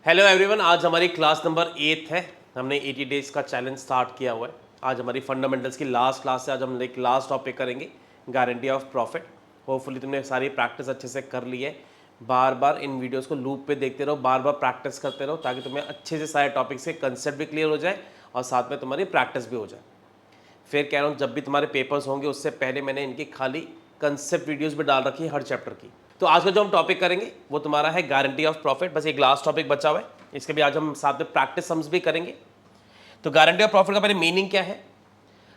Hello everyone, आज हमारी class number 8 है। हमने 80 डेज का चैलेंज स्टार्ट किया हुआ है। आज हमारी फंडामेंटल्स की लास्ट क्लास है। आज हम एक लास्ट टॉपिक करेंगे, गारंटी ऑफ प्रॉफिट। होपफुली तुमने सारी प्रैक्टिस अच्छे से कर ली है। बार बार इन वीडियोस को लूप पे देखते रहो, बार बार प्रैक्टिस करते रहो, ताकि तुम्हें अच्छे से सारे टॉपिक्स के कंसेप्ट भी क्लियर हो जाए और साथ में तुम्हारी प्रैक्टिस भी हो जाए। फिर कह रहा हूँ, जब भी तुम्हारे पेपर्स होंगे उससे पहले मैंने इनकी खाली कंसेप्ट वीडियोस भी डाल रखी है हर चैप्टर की। तो आज का जो हम टॉपिक करेंगे वो तुम्हारा है गारंटी ऑफ प्रॉफिट। बस एक लास्ट टॉपिक बचा हुआ है, इसके भी आज हम साथ में प्रैक्टिस सम्स भी करेंगे। तो गारंटी ऑफ प्रॉफिट का पहले मीनिंग क्या है।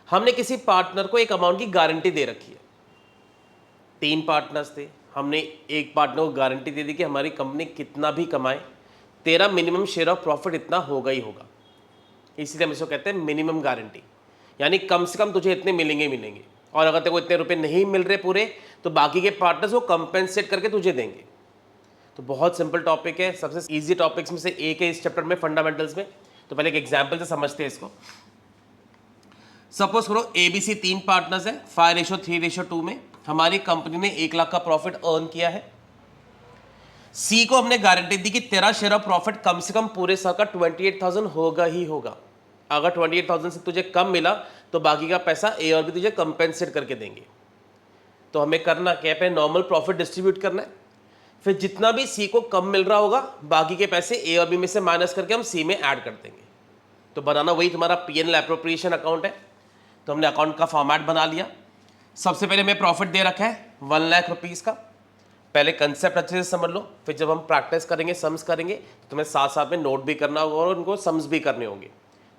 हमने किसी पार्टनर को एक अमाउंट की गारंटी दे रखी है। 3 पार्टनर्स थे, हमने एक पार्टनर को गारंटी दे दी कि हमारी कंपनी कितना भी कमाए, तेरा मिनिमम शेयर ऑफ प्रॉफिट इतना होगा ही होगा। इसलिए हम इसको कहते हैं मिनिमम गारंटी, यानी कम से कम तुझे इतने मिलेंगे ही मिलेंगे। और अगर तेरे को इतने रुपए नहीं मिल रहे पूरे, तो बाकी के पार्टनर्स वो कंपेंसेट करके तुझे देंगे। तो बहुत सिंपल टॉपिक है, सबसे इजी टॉपिक्स में से एक है इस चैप्टर में, फंडामेंटल्स में। तो पहले एक एग्जांपल से समझते हैं इसको। सपोज करो ABC 3 पार्टनर्स है, 5:3:2 में हमारी कंपनी ने 1 लाख का प्रॉफिट अर्न किया है। C को हमने गारंटी दी कि तेरा शेयर ऑफ प्रॉफिट कम से कम पूरे साल का 28,000 होगा ही होगा। अगर 28,000 से तुझे कम मिला तो बाकी का पैसा A और B तुझे कंपेंसेट करके देंगे। तो हमें करना क्या है, नॉर्मल प्रॉफिट डिस्ट्रीब्यूट करना है। फिर जितना भी C को कम मिल रहा होगा, बाकी के पैसे A और B में से माइनस करके हम C में ऐड कर देंगे। तो बनाना वही तुम्हारा P&L एप्रोप्रिएशन अकाउंट है। तो हमने अकाउंट का फॉर्मेट बना लिया। सबसे पहले हमें प्रॉफिट दे रखा है 1 लाख रुपीज़ का। पहले कंसेप्ट अच्छे से समझ लो, फिर जब हम प्रैक्टिस करेंगे, सम्स करेंगे, तो तुम्हें साथ साथ में नोट भी करना होगा और उनको सम्स भी करने होंगे।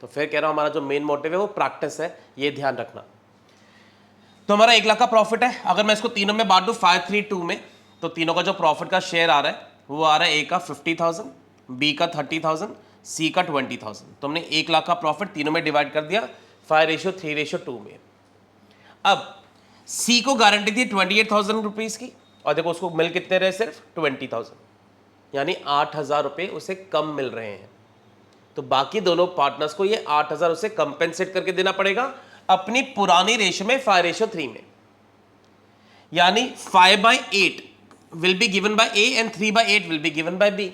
तो फिर कह रहा हूँ, हमारा जो मेन मोटिव है वो प्रैक्टिस है, ये ध्यान रखना। तो हमारा 1 लाख का प्रॉफिट है। अगर मैं इसको तीनों में बांट दूँ 5:3:2 में, तो तीनों का जो प्रॉफिट का शेयर आ रहा है वो आ रहा है A का 50,000, B का 30,000, C का 20,000। तो हमने 1 लाख का प्रॉफिट तीनों में डिवाइड कर दिया 5:3:2 में। अब C को गारंटी थी 28,000 रुपीज़ की, और देखो उसको मिल कितने रहे, सिर्फ 20,000, यानी 8,000 रुपये उसे कम मिल रहे हैं। तो बाकी दोनों पार्टनर्स को ये 8,000 उसे कंपेंसेट करके देना पड़ेगा अपनी पुरानी रेशो में 5:3 में, यानी 5/8 will be given bye A and 3/8 will be given bye B।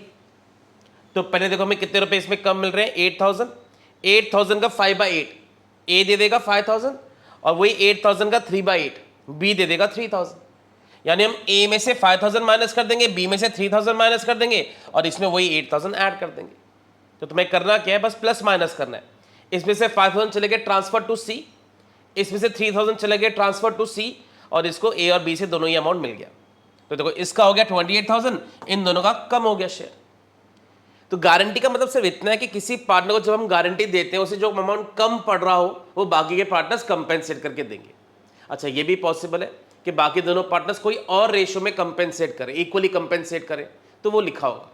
तो पहले देखो हमें कितने रुपए इसमें कम मिल रहे हैं, 8,000। 8,000 का 5/8 A दे देगा 5,000, और वही 8,000 का 3/8 B दे देगा 3,000। यानी हम A में से 5,000 माइनस कर देंगे, B में से 3,000 माइनस कर देंगे, और इसमें वही 8,000 ऐड कर देंगे। तो तुम्हें करना क्या है, बस प्लस माइनस करना है। इसमें से 5,000 चले गए ट्रांसफर टू C, इसमें से 3,000 चले गए ट्रांसफर टू C, और इसको A और B से दोनों ही अमाउंट मिल गया। तो देखो इसका हो गया 28,000, इन दोनों का कम हो गया शेयर। तो गारंटी का मतलब सिर्फ इतना है कि किसी पार्टनर को जब हम गारंटी देते हैं, उसे जो अमाउंट कम पड़ रहा हो वो बाकी के पार्टनर्स कंपेंसेट करके देंगे। अच्छा, ये भी पॉसिबल है कि बाकी दोनों पार्टनर्स कोई और रेशो में कंपेंसेट करें, इक्वली कंपेंसेट करें, तो वो लिखा होगा।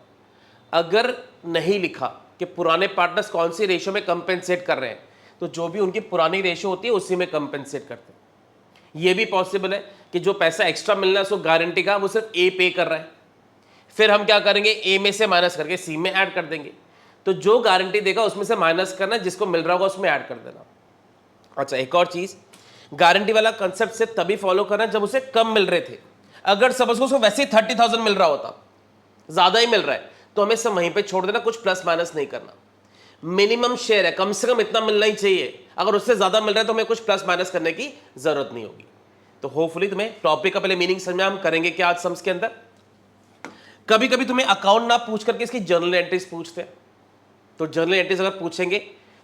अगर नहीं लिखा कि पुराने पार्टनर्स कौन सी रेशो में कंपेंसेट कर रहे हैं, तो जो भी उनकी पुरानी रेशो होती है उसी में कंपेंसेट करते हैं। ये भी पॉसिबल है कि जो पैसा एक्स्ट्रा मिलना है उसको गारंटी का, वो सिर्फ A पे कर रहा है, फिर हम क्या करेंगे, A में से माइनस करके C में ऐड कर देंगे। तो जो गारंटी देगा उसमें से माइनस करना, जिसको मिल रहा होगा उसमें ऐड कर देना। अच्छा, एक और चीज, गारंटी वाला कंसेप्ट सिर्फ तभी फॉलो करना जब उसे कम मिल रहे थे। अगर सपोज उसको वैसे ही 30,000 मिल रहा होता, ज्यादा ही मिल रहा है, तो हमें सब वहीं पे छोड़ देना, कुछ प्लस माइनस नहीं करना। मिनिमम शेयर है, कम से कम इतना मिलना ही चाहिए। अगर उससे ज्यादा मिल रहा है तो हमें कुछ प्लस माइनस करने की जरूरत नहीं होगी। तो होपफुली तुम्हें टॉपिक का पहले मीनिंग समझ में। हम करेंगे क्या आज सम्स के अंदर, कभी कभी तुम्हें अकाउंट ना पूछ करके इसकी जर्नल एंट्रीज पूछते हैं। तो जर्नल एंट्रीज अगर पूछेंगे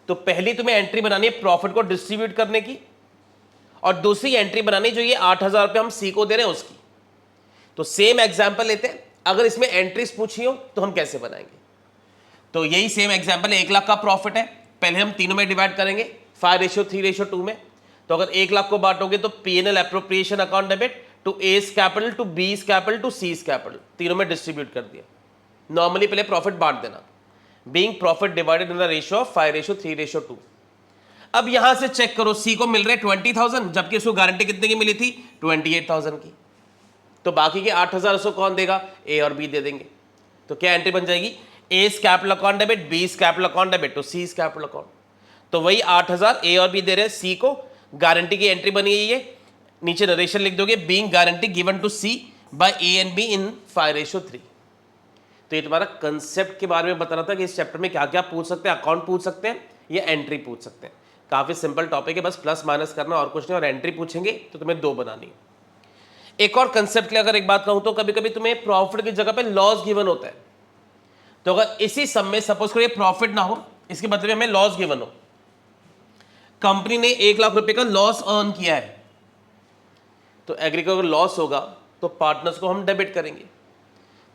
तो पहली तुम्हें एंट्री बनानी है प्रॉफिट को डिस्ट्रीब्यूट करने की, और दूसरी एंट्री बनानी जो ये 8,000 रुपये हम C को दे रहे हैं उसकी। तो सेम एग्जांपल लेते हैं, अगर इसमें एंट्रीज पूछी हो तो हम कैसे बनाएंगे। तो यही सेम एग्जांपल है, 1 लाख का प्रॉफिट है, पहले हम तीनों में डिवाइड करेंगे 5:3:2 में। तो अगर 1 लाख को बांटोगे तो P&L appropriation account debit to A's capital to B's capital to C's capital, तीनों में डिस्ट्रीब्यूट कर दिया। नॉर्मली पहले प्रॉफिट बांट देना, being profit divided in the ratio of 5:3:2। अब यहां से चेक करो, C को मिल रहे 20,000, जबकि उसको गारंटी कितने की मिली थी, 28,000 की। तो बाकी के 8,000 उसको कौन देगा, A और B दे देंगे। तो क्या एंट्री बन जाएगी, A's capital account debit, B's capital account debit to C's capital account. तो वही 8,000 A और B दे रहे हैं C को, गारंटी की एंट्री बनी है ये, नीचे नरेशन लिख दोगे, being guarantee given to C by A and B in 5:3। तो ये तुम्हारा कंसेप्ट के बारे में बता रहा था कि इस चैप्टर में क्या क्या पूछ सकते हैं, अकाउंट पूछ सकते हैं या एंट्री पूछ सकते हैं। काफ़ी सिंपल टॉपिक है, बस प्लस माइनस करना और कुछ नहीं, और एंट्री पूछेंगे तो तुम्हें 2 बनानी है। एक और कंसेप्ट के लिए अगर एक बात कहूं तो कभी कभी तुम्हें प्रॉफिट की जगह पे लॉस गिवन होता है, तो अगर इसी सम में सपोज करो ये प्रॉफिट ना हो, इसके बदले में हमें लॉस गिवन हो, कंपनी ने 1 लाख रुपए का लॉस अर्न किया है, तो एग्री का अगर लॉस होगा तो पार्टनर्स को हम डेबिट करेंगे।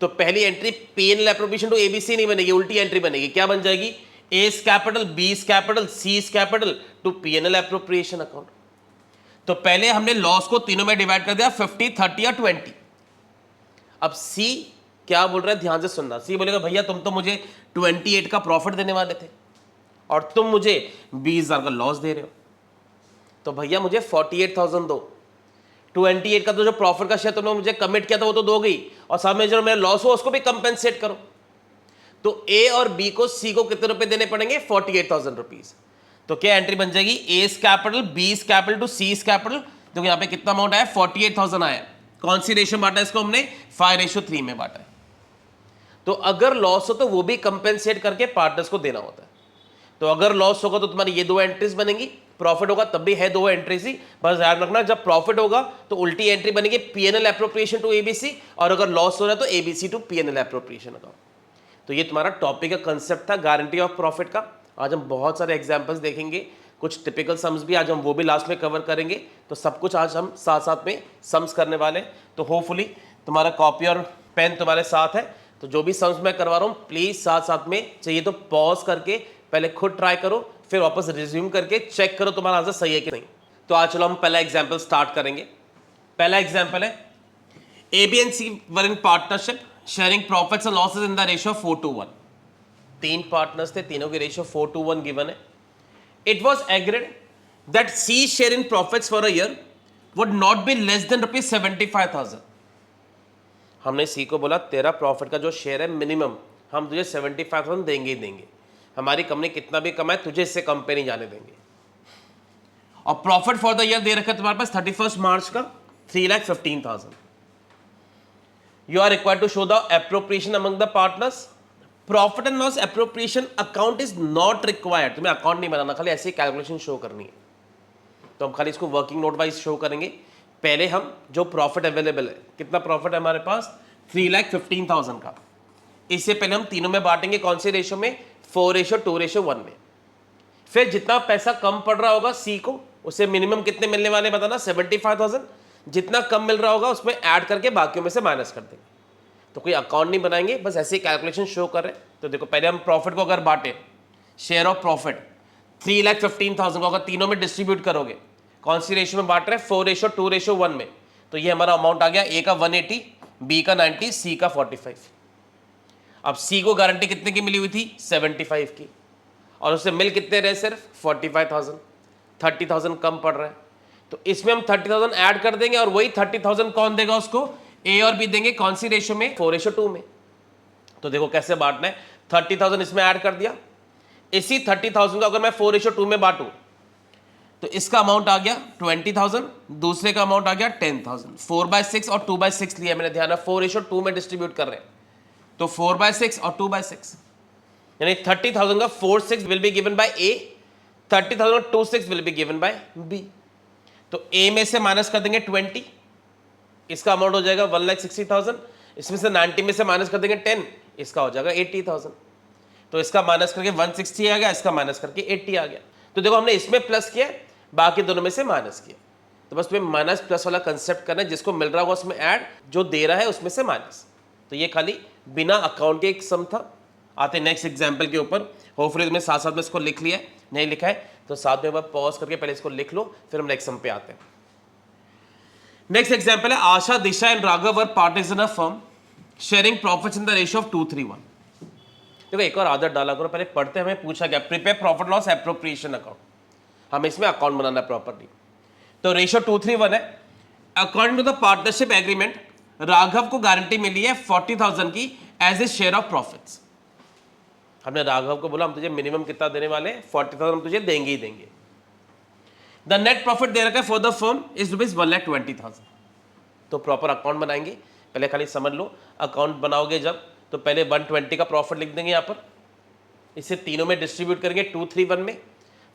तो पहली entry P&L appropriation to ABC नहीं बनेगी, उल्टी एंट्री बनेगी। क्या बन जाएगी? A's capital, B's capital, C's capital to P&L appropriation account. तो पहले हमने लॉस को तीनों में डिवाइड कर दिया, 50, 30 या 20। अब सी क्या बोल रहा है, ध्यान से सुनना। सी बोलेगा भैया तुम तो मुझे 28 का प्रॉफिट देने वाले थे और तुम मुझे 20,000 का लॉस दे रहे हो, तो भैया मुझे 48,000 दो। 28 का तो जो प्रॉफिट का शेयर तुमने मुझे कमिट किया था वो तो दो गई, और साथ में जो मेरा लॉस हो उसको भी कंपेंसेट करो। तो ए और बी को सी को कितने रुपए देने पड़ेंगे? 48,000 रुपीज। तो क्या एंट्री बन जाएगी? A's capital, B's capital to C's capital. देखो यहाँ पे कितना अमाउंट आया? 48,000 आया। कौन सी रेशियो बांटा है इसको हमने? 5:3 में बांटा है। तो अगर लॉस हो तो वो भी कंपेंसेट करके पार्टनर्स को देना होता है। तो अगर लॉस होगा तो तुम्हारी ये 2 एंट्रीज बनेंगी, प्रॉफिट होगा तब भी है 2 एंट्रीज ही। बस ध्यान रखना जब प्रॉफिट होगा तो उल्टी एंट्री बनेगी P&L एप्रोप्रिएशन टू एबीसी, और अगर लॉस हो रहा है तो ABC to P&L appropriation account. तो ये तुम्हारा टॉपिक का कंसेप्ट था गारंटी ऑफ प्रॉफिट का। आज हम बहुत सारे एग्जांपल्स देखेंगे, कुछ टिपिकल सम्स भी आज हम वो भी लास्ट में कवर करेंगे। तो सब कुछ आज हम साथ साथ में सम्स करने वाले हैं। तो होपफुली तुम्हारा कॉपी और पेन तुम्हारे साथ है, तो जो भी सम्स मैं करवा रहा हूँ प्लीज़ साथ साथ में चाहिए तो पॉज करके पहले खुद ट्राई करो, फिर वापस रिज्यूम करके चेक करो तुम्हारा आंसर सही है कि नहीं। तो आज चलो हम पहला एग्जाम्पल स्टार्ट करेंगे। पहला एग्जाम्पल है A B and C were in partnership sharing profits and losses in the ratio 4:1। 3 partners थे, तीनों की रेशियो 4:1 गिवन है। It was agreed that C share in profits for a year would not be less than ₹75,000। हमने सी को बोला तेरा profit का जो शेयर है मिनिमम हम तुझे 75,000 देंगे ही देंगे, हमारी कंपनी कितना भी कमाए तुझे इससे कम पे नहीं जाने देंगे। और प्रॉफिट फॉर द ईयर दे रखा है तुम्हारे पास 31 मार्च का 3,15,000। You are required to show the appropriation among the partners. Profit and loss appropriation account is not required, तुम्हें अकाउंट नहीं बनाना, खाली ऐसी कैलकुलेशन शो करनी है। तो हम खाली इसको वर्किंग नोट वाइज शो करेंगे। पहले हम जो प्रॉफिट अवेलेबल है, कितना प्रॉफिट है हमारे पास? 3,15,000 का। इससे पहले हम तीनों में बांटेंगे, कौन से रेशो में? 4:2:1 में। फिर जितना पैसा कम पड़ रहा होगा सी को, उसे मिनिमम कितने मिलने वाले बताना? 75,000। जितना कम मिल रहा होगा उसमें ऐड करके बाकियों में से माइनस कर देंगे। तो कोई अकाउंट नहीं बनाएंगे, बस ऐसे ही कैलकुलेशन शो कर रहे हैं। तो देखो पहले हम प्रॉफिट को अगर बांटे, शेयर ऑफ प्रॉफिट 3,15,000 को अगर तीनों में डिस्ट्रीब्यूट करोगे, कौन सी रेशियो में बांट रहे हैं? 4:2:1 में। तो ये हमारा अमाउंट आ गया, ए का 180, बी का 90, सी का 45। अब सी को गारंटी कितने की मिली हुई थी? 75 की, और उससे मिल कितने रहे? सिर्फ 45,000। 30,000 कम पड़ रहा है, तो इसमें हम 30,000 ऐड कर देंगे, और वही 30,000 कौन देगा उसको? ए और बी देंगे। कौन सी रेशियो में? 4:2 में। तो देखो कैसे बांटना है। 30,000 इसमें ऐड कर दिया, इसी 30,000 को अगर मैं 4:2 में बांटू तो इसका अमाउंट आ गया 20,000, दूसरे का अमाउंट आ गया 10,000। 4/6 और 2/6 लिया मैंने, ध्यान है 4:2 में डिस्ट्रीब्यूट कर रहे हैं, तो 4/6 और 2/6, यानी 30,000 का 4/6 will be given by A, 30,000 का 2/6 will be given by B. तो ए में से माइनस कर देंगे 20, इसका अमाउंट हो जाएगा 1,60,000। इसमें से 90 में से माइनस कर देंगे 10, इसका हो जाएगा 80,000। तो इसका माइनस करके 160 आ गया, इसका माइनस करके 80 आ गया। तो देखो हमने इसमें प्लस किया, बाकी दोनों में से माइनस किया। तो बस तुम्हें माइनस प्लस वाला कंसेप्ट करना है, जिसको मिल रहा होगा उसमें ऐड, जो दे रहा है उसमें से माइनस। तो ये खाली बिना अकाउंट के एक सम था। आते नेक्स्ट एग्जाम्पल के ऊपर। होपफुली तुमने साथ साथ में इसको लिख लिया है, नहीं लिखा है तो साथ में पॉज करके पहले इसको लिख लो, फिर हम नेक्स्ट सम पे आते हैं। नेक्स्ट एग्जाम्पल है Asha, Disha and Raghav were partners in a firm sharing profits in the ratio of 2:1। देखो एक और आदत डाला करो, पहले पढ़ते हमें पूछा गया prepare profit loss appropriation account, हमें इसमें अकाउंट बनाना है प्रॉपर्ली। तो रेशियो 2:1 है। According to the partnership agreement Raghav को गारंटी मिली है 40,000 की as a share of profits. हमने राघव को बोला हम तुझे मिनिमम कितना देने वाले हैं? 40,000 हम तुझे देंगे ही देंगे। द नेट प्रॉफिट दे रखा है फॉर द फर्म इज ₹1,20,000। तो प्रॉपर अकाउंट बनाएंगे, पहले खाली समझ लो। अकाउंट बनाओगे जब तो पहले 120 का प्रॉफिट लिख देंगे यहाँ पर, इसे तीनों में डिस्ट्रीब्यूट करेंगे 231 में,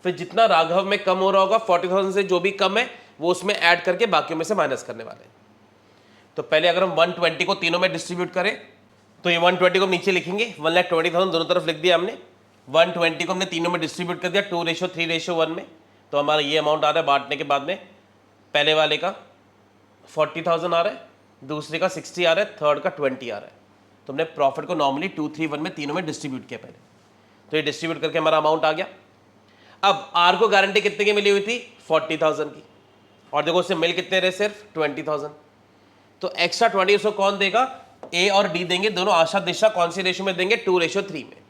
फिर जितना राघव में कम हो रहा होगा 40,000 से जो भी कम है वो उसमें ऐड करके बाकियों में से माइनस करने वाले हैं। तो पहले अगर हम 120 को तीनों में डिस्ट्रीब्यूट करें तो ये 120 को हम नीचे लिखेंगे, 1,20,000 दोनों तरफ लिख दिया हमने। 120 को हमने तीनों में डिस्ट्रीब्यूट कर दिया 2:3:1 में, तो हमारा ये अमाउंट आ रहा है बांटने के बाद में, पहले वाले का 40,000 आ रहा है, दूसरे का 60 आ रहा है, थर्ड का 20 आ रहा है। तो हमने प्रॉफिट को नॉर्मली 231 में तीनों में डिस्ट्रीब्यूट किया पहले, तो ये डिस्ट्रीब्यूट करके हमारा अमाउंट आ गया। अब आर को गारंटी कितने की मिली हुई थी? 40,000 की, और देखो उससे मिल कितने रहे? सिर्फ 20,000। तो एक्स्ट्रा 20 उसको कौन देगा? ए और डी देंगे, दोनों आशा दिशा कौन सी रेशो में देंगे? 2:3 में।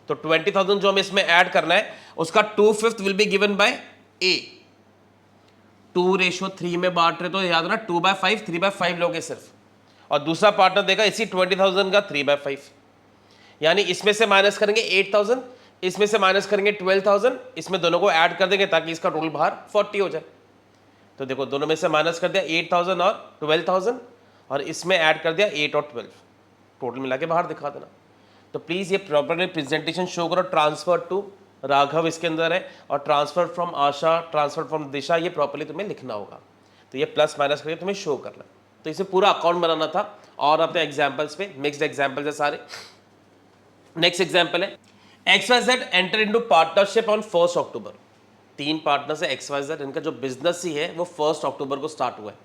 तो 20,000 जो हमें इसमें ऐड करना है उसका 2/5 विल बी गिवन बाय ए। 2:3 में बांट रहे तो याद रखना 2/5 3/5 लोगे सिर्फ, और दूसरा पार्टनर देगा इसी 20,000 का 3/5, यानी इसमें से माइनस करेंगे 8,000, इसमें से माइनस करेंगे 12,000, इसमें दोनों को ऐड कर देंगे ताकि इसका टोटल बाहर 40 हो जाए। तो देखो दोनों में से माइनस कर दिया 8,000 और 12,000, और इसमें ऐड कर दिया 8 और 12, टोटल मिला के बाहर दिखा देना। तो प्लीज़ ये प्रॉपरली प्रेजेंटेशन शो करो। ट्रांसफर टू राघव इसके अंदर है, और transfer from Asha, transfer from Disha, ये प्रॉपरली तुम्हें लिखना होगा। तो ये प्लस माइनस करके तुम्हें शो करना है। तो इसे पूरा अकाउंट बनाना था, और अपने एग्जाम्पल्स पे मिक्सड एग्जाम्पल्स है सारे। नेक्स्ट एग्जाम्पल है XYZ enter into partnership on 1 October. 3 partners है XYZ, इनका जो बिजनेस ही है वो 1 अक्टूबर को स्टार्ट हुआ है,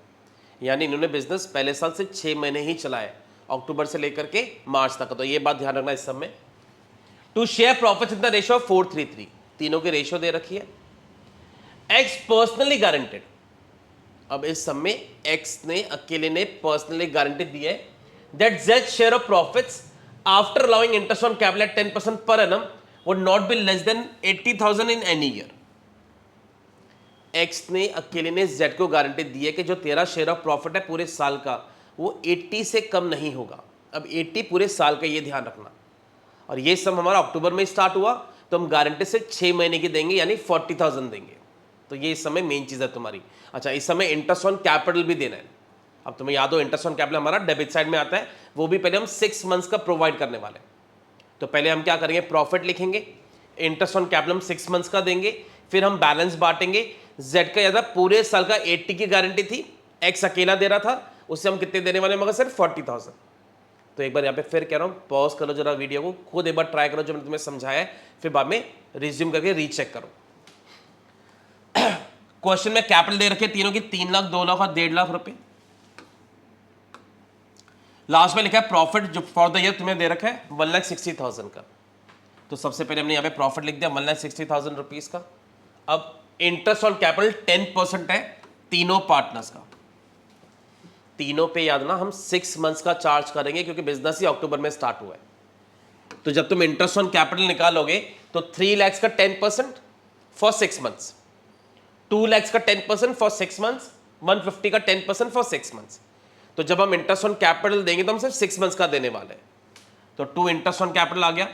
यानी इन्होंने बिजनेस पहले साल से 6 महीने ही चलाया, अक्टूबर से लेकर के मार्च तक। तो ये बात ध्यान रखना इस सब में। To share profit in the ratio of 4:3:3, तीनों की रेशियो दे रखी है। X पर्सनली गारंटेड, अब इस सब में X ने अकेले ने पर्सनली गारंटी दी है that Z share of profits after allowing interest on capital eight 10% per annum would not be less then 80,000 in any year. X ने अकेले ने Z को गारंटी दी है कि जो तेरा शेयर ऑफ प्रॉफिट है पूरे साल का वो 80 से कम नहीं होगा। अब 80 पूरे साल का, ये ध्यान रखना। और ये सब हमारा अक्टूबर में स्टार्ट हुआ, तो हम गारंटी से 6 महीने की देंगे, यानी 40,000 देंगे। तो ये इस समय मेन चीज़ है तुम्हारी। अच्छा, इस समय इंटरेस्ट ऑन कैपिटल भी देना है। अब तुम्हें याद हो इंटरेस्ट ऑन कैपिटल हमारा डेबिट साइड में आता है, वो भी पहले हम 6 मंथ्स का प्रोवाइड करने वाले हैं। तो पहले हम क्या करेंगे? प्रॉफिट लिखेंगे, इंटरेस्ट ऑन कैपिटल हम 6 मंथ्स का देंगे, फिर हम बैलेंस बांटेंगे। Z का याद है पूरे साल का 80 की गारंटी थी, X अकेला दे रहा था, उससे हम कितने देने वाले हैं? मगर सिर्फ 40,000। तो एक बार यहाँ पे फिर कह रहा हूँ, पॉज करो जरा वीडियो को, खुद एक बार ट्राई करो जो मैंने तुम्हें समझाया है, फिर बाद में रिज्यूम करके रीचेक करो। क्वेश्चन में कैपिटल दे रखे तीनों की 3 लाख, 2 लाख और 1.5 लाख रुपए। लास्ट में लिखा है प्रॉफिट जो फॉर द ईयर तुम्हें दे रखा है 1,60,000 का। तो सबसे पहले हमने यहाँ पे प्रॉफिट लिख दिया 1,60,000 रुपीज का। अब इंटरेस्ट ऑन कैपिटल 10% है तीनों पार्टनर्स का। तीनों पे याद ना हम 6 मंथ्स का चार्ज करेंगे, क्योंकि बिजनेस ही अक्टूबर में स्टार्ट हुआ है। तो जब तुम इंटरेस्ट ऑन कैपिटल निकालोगे तो 3 लाख का 10% फॉर 6 मंथ्स, 2 लाख का 10% फॉर 6 मंथ्स, 150 का 10% फॉर 6 मंथ्स। तो जब हम इंटरेस्ट ऑन कैपिटल देंगे तो हम सिर्फ 6 मंथ्स का देने वाले हैं। तो 2 इंटरेस्ट ऑन कैपिटल आ गया,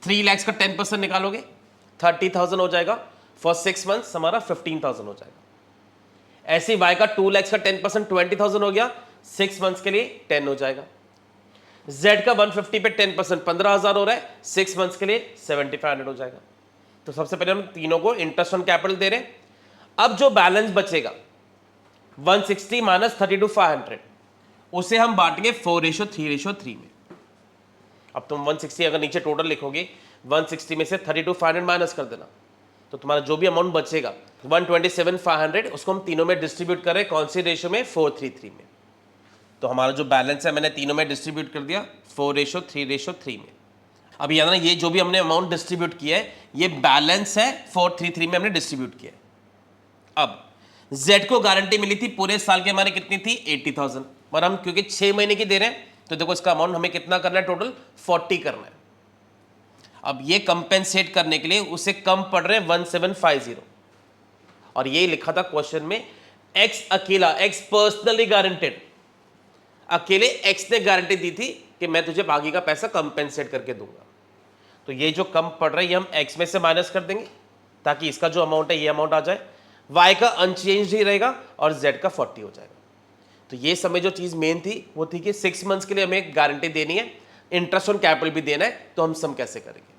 3 लाख का 10% निकालोगे 30,000 हो जाएगा, फॉर 6 मंथ्स हमारा 15,000 हो जाएगा। ऐसे ही Y का 2 लाख का 10% 20,000 हो गया, 6 मंथ्स के लिए 10 हो जाएगा। Z का 150 पे 10% 15,000 हो रहा है, 6 मंथ्स के लिए 7,500 हो जाएगा। तो सबसे पहले हम तीनों को इंटरेस्ट ऑन कैपिटल दे रहे हैं। अब जो बैलेंस बचेगा 160 माइनस 32,500, उसे हम बांटेंगे 4:3:3 में। अब तुम 160 अगर नीचे टोटल लिखोगे, 160 में से 32,500 माइनस कर देना, तो तुम्हारा जो भी अमाउंट बचेगा 127,500, उसको हम तीनों में डिस्ट्रीब्यूट करें कौन सी रेशो में? 4:3 में। तो हमारा जो बैलेंस है मैंने तीनों में डिस्ट्रीब्यूट कर दिया 4:3:3 में। अब याद ना, ये जो भी हमने अमाउंट डिस्ट्रीब्यूट किया है ये बैलेंस है 4:3:3 में हमने डिस्ट्रीब्यूट किया है। अब Z को गारंटी मिली थी पूरे साल की, हमारी कितनी थी? 80,000, और हम क्योंकि 6 महीने की दे रहे हैं तो देखो इसका अमाउंट हमें कितना करना है? टोटल 40 करना है। अब ये कंपेंसेट करने के लिए उसे कम पड़ रहे हैं 1,750, और ये लिखा था क्वेश्चन में X अकेला, X पर्सनली गारंटेड, अकेले X ने गारंटी दी थी कि मैं तुझे बाकी का पैसा कंपेंसेट करके दूंगा। तो ये जो कम पड़ रहा है ये हम X में से माइनस कर देंगे ताकि इसका जो अमाउंट है ये अमाउंट आ जाए। Y का अनचेंज ही रहेगा और Z का 40 हो जाएगा। तो ये समय जो चीज़ मेन थी वो थी कि 6 मंथ्स के लिए हमें गारंटी देनी है इंटरेस्ट ऑन कैपिटल भी देना है, तो हम सम कैसे करेंगे।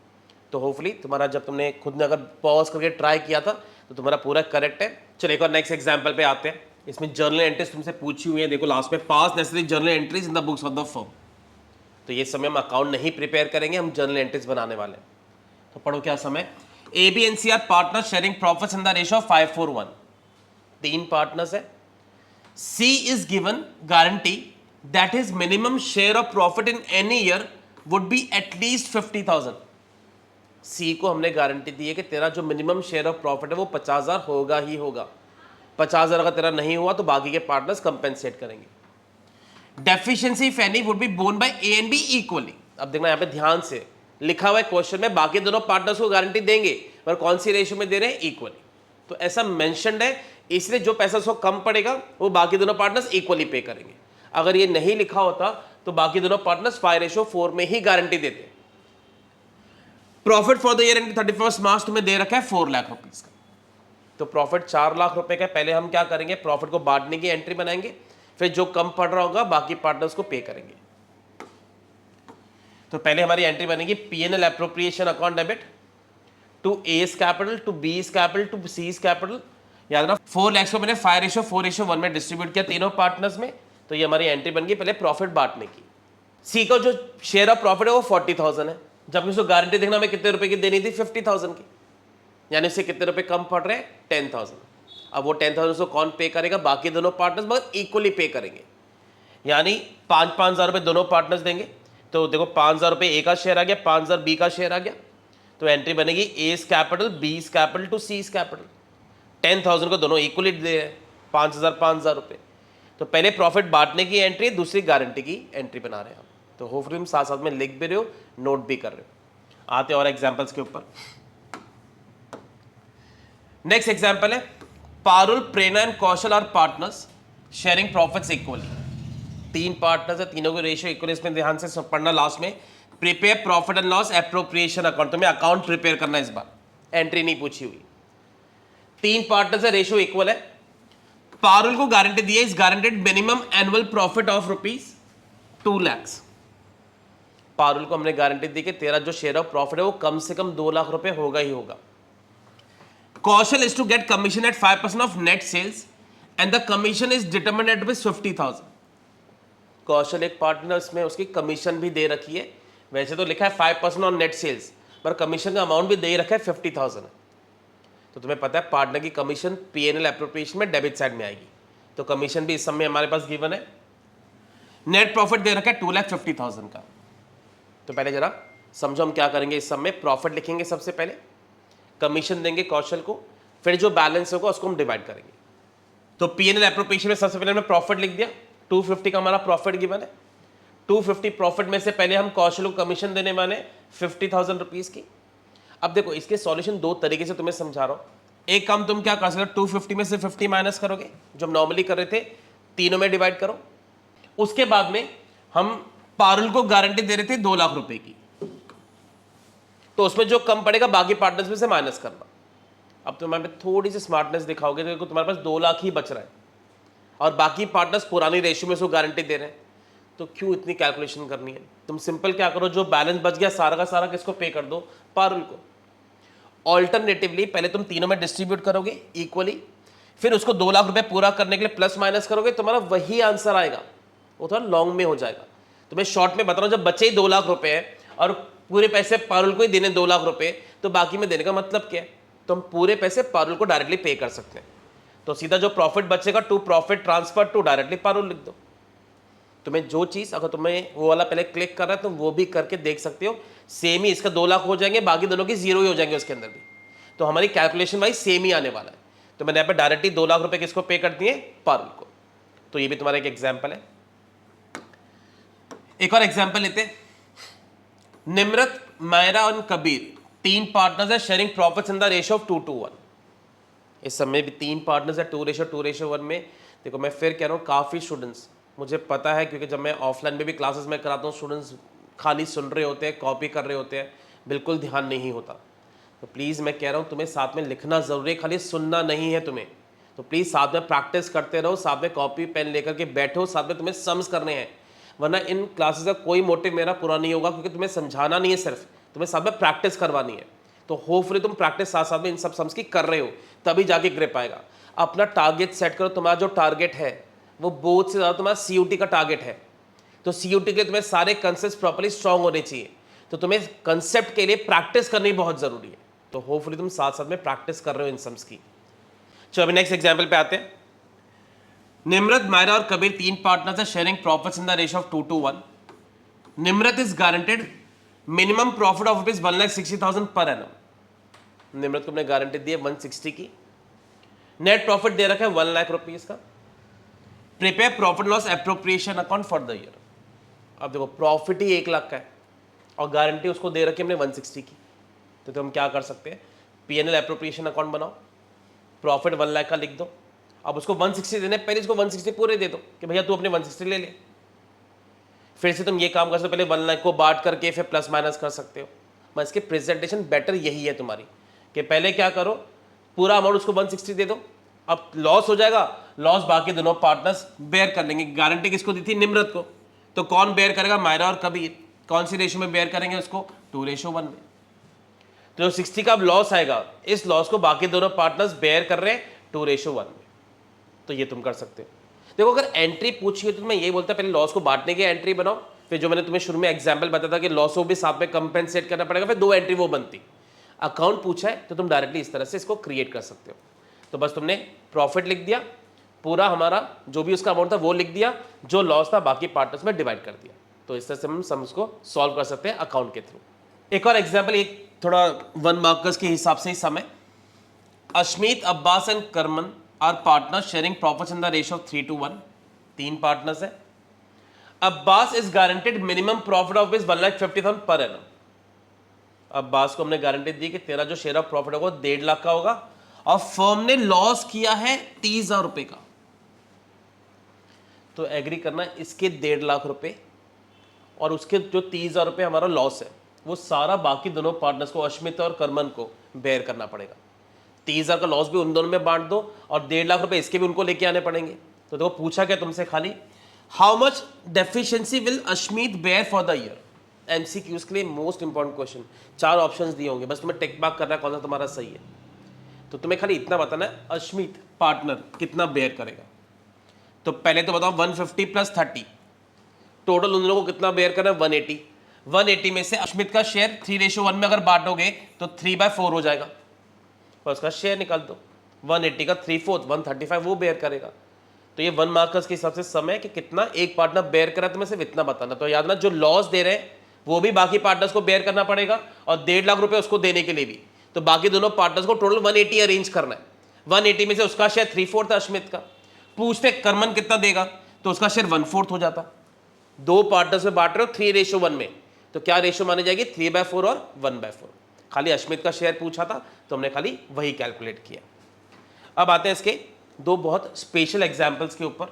तो होपफुली तुम्हारा जब तुमने खुद ने अगर पॉज करके ट्राई किया था तो तुम्हारा पूरा करेक्ट है। चलो एक और नेक्स्ट एग्जांपल पे आते हैं। इसमें जर्नल एंट्रीज तुमसे पूछी हुई है, देखो लास्ट में पास necessary journal entries in the books of the firm. तो ये समय हम अकाउंट नहीं प्रिपेयर करेंगे, हम जर्नल एंट्रीज बनाने वाले हैं। तो पढ़ो क्या समय। ABNCR partner sharing profits in the ratio of 5:1। 3 partners है। C is given guarantee that his minimum share of profit in any year would be at least 50,000। C को हमने गारंटी दी है कि तेरा जो मिनिमम शेयर ऑफ प्रॉफिट है वो 50,000 होगा ही होगा। 50,000 अगर तेरा नहीं हुआ तो बाकी के पार्टनर्स कंपेंसेट करेंगे। Deficiency if any would be borne by A and B equally. अब देखना यहाँ पे ध्यान से लिखा हुआ है क्वेश्चन में, बाकी दोनों पार्टनर्स को गारंटी देंगे पर कौन सी रेशियो में दे रहे हैं, इक्वली। तो ऐसा मेंशन्ड है, इसलिए जो पैसा उसको कम पड़ेगा वो बाकी दोनों पार्टनर्स इक्वली पे करेंगे। अगर ये नहीं लिखा होता तो बाकी दोनों पार्टनर्स 5:4 में ही गारंटी देते। Profit for the year and 31 मार्च तुम्हें दे रखा है 4 लाख रुपीज का। तो प्रॉफिट 4 लाख रुपए का। पहले हम क्या करेंगे, प्रॉफिट को बांटने की एंट्री बनाएंगे, फिर जो कम पड़ रहा होगा बाकी पार्टनर्स को पे करेंगे। तो पहले हमारी एंट्री बनेगी P&L appropriation account debit to A's capital to B's capital to C's capital. याद रखना 4 लाख को मैंने 5:4:1 में डिस्ट्रीब्यूट किया तीनों पार्टनर्स में। तो ये हमारी एंट्री बन गई पहले प्रॉफिट बांटने की। सी का जो शेयर ऑफ प्रॉफिट है वो 40,000 है, जबकि उसको गारंटी देखना हमें कितने रुपए की देनी थी, 50,000 की, यानी उससे कितने रुपए कम पड़ रहे हैं, 10,000। अब वो 10,000 उसको कौन पे करेगा, बाकी दोनों पार्टनर्स मगर इक्वली पे करेंगे, यानी 5,000 रुपए दोनों पार्टनर्स देंगे। तो देखो 5,000 रुपए ए का शेयर आ गया, 5,000 बी का शेयर आ गया। तो एंट्री बनेगी A's capital B's capital to C's capital. 10,000 को दोनों इक्वली दे रहे हैं, 5,000 रुपए। तो पहले प्रॉफिट बांटने की एंट्री, दूसरी गारंटी की एंट्री बना रहे हैं हम। तो होपफुली हम साथ साथ में लिख भी रहे हो, नोट भी कर रहे हो। आते और एग्जांपल्स के ऊपर। नेक्स्ट एग्जांपल है Parul, Prerna and Kaushal are partners sharing profits equally. 3 partners है, तीनों को रेशियो इक्वल। इसमें ध्यान से पढ़ना लास्ट में, prepare profit and loss appropriation account. तुम्हें अकाउंट प्रिपेयर करना है इस बार, एंट्री नहीं पूछी हुई। 3 पार्टनर्स है, रेशियो इक्वल है। पारुल को गारंटी दी है, इस guaranteed minimum annual profit of ₹2 lakh. Parul को हमने गारंटी दी कि तेरा जो शेयर ऑफ प्रॉफिट है वो कम से कम 2 लाख रुपए होगा ही होगा। Kaushal is to get commission at 5% of net sales and the commission is determined at ₹50,000। Kaushal एक पार्टनर्स में उसकी कमीशन भी दे रखी है, वैसे तो लिखा है 5% ऑन नेट सेल्स, पर कमीशन का अमाउंट भी दे रखा है 50,000। तो तुम्हें पता है पार्टनर की कमीशन P&L एप्रोप्रिएशन में डेबिट साइड में आएगी, तो कमीशन भी इस समय हमारे पास गिवन है। नेट प्रॉफिट दे रखा है 2,50,000 का। तो पहले जरा समझो हम क्या करेंगे। इस सब में प्रॉफिट लिखेंगे सबसे पहले, कमीशन देंगे कौशल को, फिर जो बैलेंस होगा उसको हम डिवाइड करेंगे। तो P&L एप्रोप्रिएशन में सबसे पहले हमने प्रॉफिट लिख दिया, 250 का हमारा प्रॉफिट गिवन है। 250 प्रॉफिट में से पहले हम कौशल को कमीशन देने वाले 50,000 रुपीज की। अब देखो इसके सॉल्यूशन 2 तरीके से तुम्हें समझा रहा हूं। एक काम तुम क्या कर सकते हो, 250 में से 50 माइनस करोगे, जो हम नॉर्मली कर रहे थे, तीनों में डिवाइड करो। उसके बाद में हम पारुल को गारंटी दे रहे थे 2 लाख रुपए की, तो उसमें जो कम पड़ेगा बाकी पार्टनर्स में से माइनस करना। अब तुम्हारे थोड़ी सी स्मार्टनेस दिखाओगे तो तुम्हारे पास 2 लाख ही बच रहा है और बाकी पार्टनर्स पुरानी रेशियो में उसको गारंटी दे रहे हैं, तो क्यों इतनी कैलकुलेशन करनी है। तुम सिंपल क्या करो, जो बैलेंस बच गया सारा का सारा किसको पे कर दो, पारुल को। ऑल्टरनेटिवली पहले तुम तीनों में डिस्ट्रीब्यूट करोगे इक्वली, फिर उसको 2 लाख रुपए पूरा करने के लिए प्लस माइनस करोगे, तुम्हारा वही आंसर आएगा। वो थोड़ा लॉन्ग में हो जाएगा। तो मैं शॉर्ट में बता रहा हूं, जब बचे ही 2 लाख रुपए है और पूरे पैसे पारुल को ही देने 2 लाख रुपए, तो बाकी में देने का मतलब क्या है, तो हम पूरे पैसे पारुल को डायरेक्टली पे कर सकते हैं। तो सीधा जो प्रॉफिट बचेगा to profit transfer to directly पारुल लिख दो। तुम्हें जो चीज, अगर तुम्हें वो वाला पहले क्लिक कर रहा है तुम वो भी करके देख सकते हो, सेम ही इसका 2 लाख हो जाएंगे, बाकी दोनों की 0 ही हो जाएंगे उसके अंदर भी। तो हमारी कैलकुलेशन वाइज सेम ही आने वाला है। तो मैंने यहाँ पे डायरेक्टली 2 लाख रुपए किसको पे कर दिए, पारुल को। तो ये भी तुम्हारा एक एग्जाम्पल है। एक और एग्जाम्पल लेते हैं। निमरत, मायरा और कबीर 3 पार्टनर्स है, sharing profits in the ratio of 2:1। इस समय भी 3 पार्टनर्स है, 2:1 में। देखो मैं फिर कह रहा हूँ, काफ़ी स्टूडेंट्स, मुझे पता है क्योंकि जब मैं ऑफलाइन में भी क्लासेस में कराता हूँ, स्टूडेंट्स खाली सुन रहे होते हैं, कॉपी कर रहे होते हैं, बिल्कुल ध्यान नहीं होता। तो प्लीज़ मैं कह रहा हूँ तुम्हें साथ में लिखना ज़रूरी है, खाली सुनना नहीं है तुम्हें। तो प्लीज़ साथ में प्रैक्टिस करते रहो, साथ में कॉपी पेन लेकर के बैठो, साथ में तुम्हें सम्स करने हैं। वरना इन क्लासेस का कोई मोटिव मेरा पूरा नहीं होगा, क्योंकि तुम्हें समझाना नहीं है, सिर्फ तुम्हें साथ में प्रैक्टिस करवानी है। तो होपफुली तुम प्रैक्टिस साथ साथ में इन सब सम्स की कर रहे हो, तभी जाके ग्रिप आएगा। अपना टारगेट सेट करो, तुम्हारा जो टारगेट है वो बोर्ड से ज़्यादा तुम्हारा सीयूटी का टारगेट है। तो सीयूटी के लिए तुम्हें सारे कंसेप्ट प्रॉपर्ली स्ट्रांग होने चाहिए, तो तुम्हें कंसेप्ट के लिए प्रैक्टिस करनी बहुत ज़रूरी है। तो होपफुली तुम साथ साथ में प्रैक्टिस कर रहे हो इन सम्स की। चलो अभी नेक्स्ट एग्जाम्पल पे आते हैं। निम्रत, मायरा और कबीर 3 पार्टनर्स हैं sharing profits in the ratio of 2:1। Nimrat is guaranteed minimum profit of rupees 1,60,000 per annum. Nimrat को हमने गारंटी दी है 160 की। नेट प्रॉफिट दे रखा है 1 लाख रुपीज का। Prepare profit loss appropriation account for the year. अब देखो प्रॉफिट ही 1 लाख का है और गारंटी उसको दे रखी है हमने 160 की, तो हम क्या कर सकते हैं, पीएनएल एप्रोप्रिएशन अकाउंट बनाओ, प्रॉफिट 1 लाख का लिख दो। अब उसको 160 देने, पहले इसको 160 पूरे दे दो कि भैया तू अपने 160 ले ले। फिर से तुम ये काम कर सकते हो, पहले 1 लाख को बांट करके फिर प्लस माइनस कर सकते हो। मैं इसकी प्रेजेंटेशन बेटर यही है तुम्हारी कि पहले क्या करो, पूरा अमाउंट उसको 160 दे दो। अब लॉस हो जाएगा, लॉस बाकी दोनों पार्टनर्स बेयर कर लेंगे। गारंटी किसको दी थी, निम्रत को, तो कौन बेयर करेगा, मायरा और कबीर। कौन सी रेशियो में बेयर करेंगे उसको, 2:1 में। तो जो 60 का लॉस आएगा, इस लॉस को बाकी दोनों पार्टनर्स बेयर कर रहे हैं 2:1 में। तो ये तुम कर सकते हो। देखो अगर एंट्री पूछी है तो मैं ये बोलता पहले लॉस को बांटने की एंट्री बनाओ, फिर जो मैंने तुम्हें शुरू में एग्जांपल बताया था कि लॉस को भी साथ में कंपेंसेट करना पड़ेगा, फिर 2 एंट्री वो बनती। अकाउंट पूछा है तो तुम डायरेक्टली इस तरह से इसको क्रिएट कर सकते हो। तो बस तुमने प्रॉफिट लिख दिया, पूरा हमारा जो भी उसका अमाउंट था वो लिख दिया, जो लॉस था बाकी पार्टनर्स में डिवाइड कर दिया। तो इस तरह से हम सम्स को सॉल्व कर सकते हैं अकाउंट के थ्रू। एक और एग्जाम्पल, एक थोड़ा 1 मार्कर्स के हिसाब से ही समय। Ashmeet, Abbas and Karman are partner sharing profits in the ratio of 3:1। 3 partners है। Abbas is guaranteed minimum profit of 1,50,000 per annum. Abbas को हमने गारंटी दी कि तेरा जो शेयर ऑफ प्रॉफिट होगा 1.5 लाख का होगा और फर्म ने लॉस किया है 30,000 रुपए का। तो एग्री करना, इसके 1.5 लाख रुपए और उसके जो 30,000 रुपए हमारा लॉस है वो सारा बाकी दोनों पार्टनर्स को, अश्मित और करमन को बेयर करना पड़ेगा। 30,000 का लॉस भी उन दोनों में बांट दो और 1.5 लाख रुपए इसके भी उनको लेके आने पड़ेंगे। तो देखो पूछा क्या तुमसे, खाली how much deficiency will Ashmeet bear for the year. MCQs के लिए मोस्ट इंपॉर्टेंट क्वेश्चन। 4 ऑप्शंस दिए होंगे, बस तुम्हें टिक मार्क करना है कौन सा तुम्हारा सही है। तो तुम्हें खाली इतना बताना है अश्मीत पार्टनर कितना बेयर करेगा। तो पहले तो बताओ 150 प्लस 30, टोटल उन लोगों को कितना बेयर करना है, 180। 180 में से अश्मित का शेयर 3:1 में अगर बांटोगे तो 3/4 हो जाएगा, और उसका शेयर निकाल दो। 180 का 3/4 135 वो बेयर करेगा। तो ये 1 मार्कर्स के हिसाब से समय कि कितना एक पार्टनर बेयर करा, तुम्हें सिर्फ इतना बताना। तो याद ना, जो लॉस दे रहे हैं वो भी बाकी पार्टनर्स को बेयर करना पड़ेगा और 1.5 लाख रुपए उसको देने के लिए भी। तो बाकी दोनों पार्टनर्स को टोटल 180 अरेंज करना है। 180 में से उसका शेयर 3/4 था अश्मित का। पूछते करमन कितना देगा, तो उसका शेयर 1/4 हो जाता। 2 पार्टनर्स में बांट रहे हो 3:1 में, तो क्या रेशियो मानी जाएगी, 3/4 और 1/4। खाली अश्मित का शेयर पूछा था तो हमने खाली वही कैलकुलेट किया। अब आते हैं इसके 2 बहुत स्पेशल एग्जाम्पल्स के ऊपर,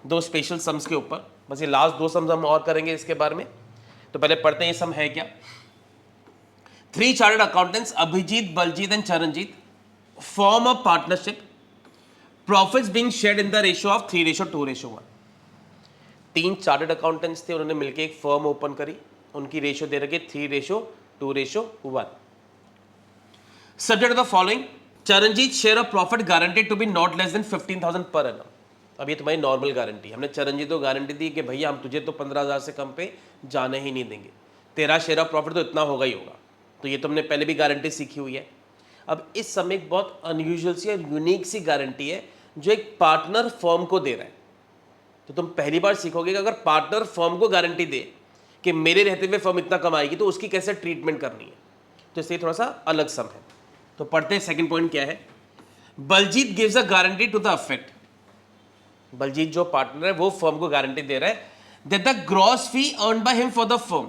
2 स्पेशल सम्स के ऊपर। बस ये लास्ट 2 सम्स हम और करेंगे इसके बारे में। तो पहले पढ़ते हैं ये सम है क्या। 3 chartered accountants Abhijit, Baljit and Charanjit form a partnership, profits being shared in the ratio of 3:2:1। 3 chartered accountants थे, उन्होंने मिलकर एक फर्म ओपन करी, उनकी रेशियो दे रखी 3:2:1। Subject of the following, Charanjit share of profit guaranteed to be not less than 15,000 per annum. अब ये तुम्हारी नॉर्मल गारंटी, हमने चरणजीत को गारंटी दी कि भैया हम तुझे तो 15,000 से कम पे जाने ही नहीं देंगे, तेरा शेयर ऑफ प्रॉफिट तो इतना होगा ही होगा। तो ये तुमने पहले भी गारंटी सीखी हुई है। अब इस समय एक बहुत अनयूजुअल सी और यूनिक सी गारंटी है जो एक पार्टनर फर्म को दे रहा है। तो तुम पहली बार सीखोगे कि अगर पार्टनर फर्म को गारंटी दे कि मेरे रहते हुए फर्म इतना कमाएगी तो उसकी कैसे ट्रीटमेंट करनी है। तो इसलिए थोड़ा सा अलग सम है। तो पढ़ते हैं सेकंड पॉइंट क्या है। Baljit gives a guarantee to the effect, Baljit जो पार्टनर है वो फर्म को गारंटी दे रहा है that the gross fee earned by him for the firm,